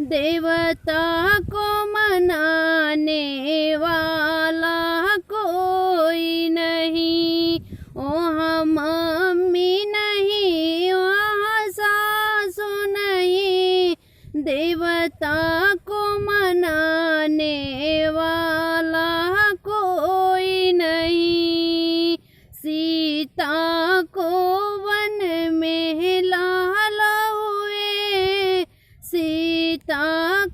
देवता को मनाने वाला कोई नहीं। वहाँ मम्मी नहीं, वहाँ सासू नहीं, देवता को मनाने वाला कोई नहीं। सीता को वन में लाल हुए, सीता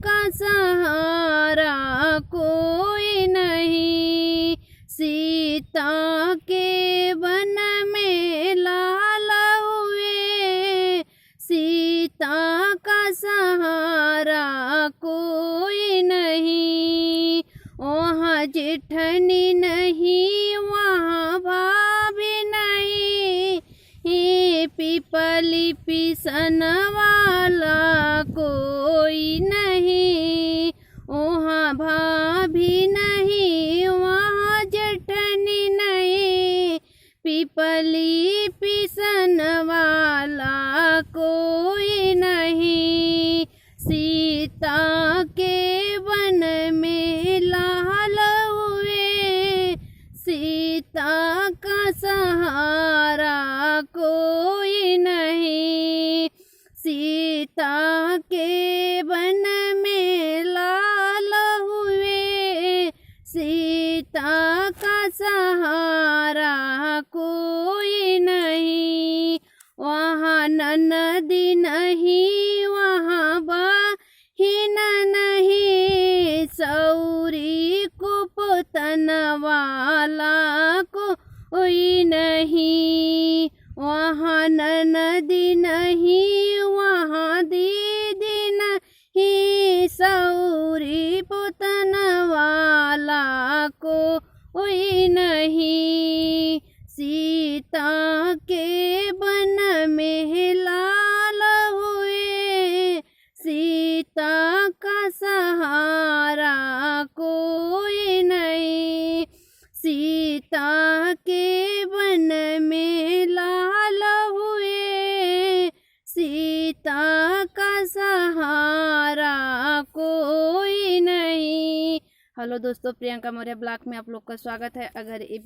का सहारा कोई नहीं। सीता के वन में लाल हुए, सीता का सहारा कोई नहीं। वहाँ जेठनी नहीं, वहाँ भाभी नहीं, ये पीपली पिसन वाला कोई नहीं। वहाँ भाभी नहीं, वहाँ जेठनी नहीं, पीपली पिसन वाला कोई नहीं। सीता के वन में लाल हुए, सीता का सहारा कोई नहीं। सीता के वन में लाल हुए, सीता का सहारा कोई नहीं। वहाँ ननदी नहीं, वहाँ बहिन नहीं, सौरी को पोतन वाला कोई नहीं। वहाँ ननदी नहीं, वहाँ दीदी नहीं, सौरी पोतन वाला कोई नहीं। सीता के वन में लाल हुए, सीता का सहारा कोई नहीं। सीता के वन में लाल हुए, सीता का सहारा कोई नहीं। हेलो दोस्तों, प्रियंका मौर्य ब्लॉग में आप लोग का स्वागत है। अगर ये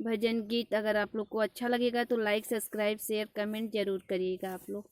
भजन गीत अगर आप लोग को अच्छा लगेगा तो लाइक, सब्सक्राइब, शेयर, कमेंट जरूर करिएगा आप लोग।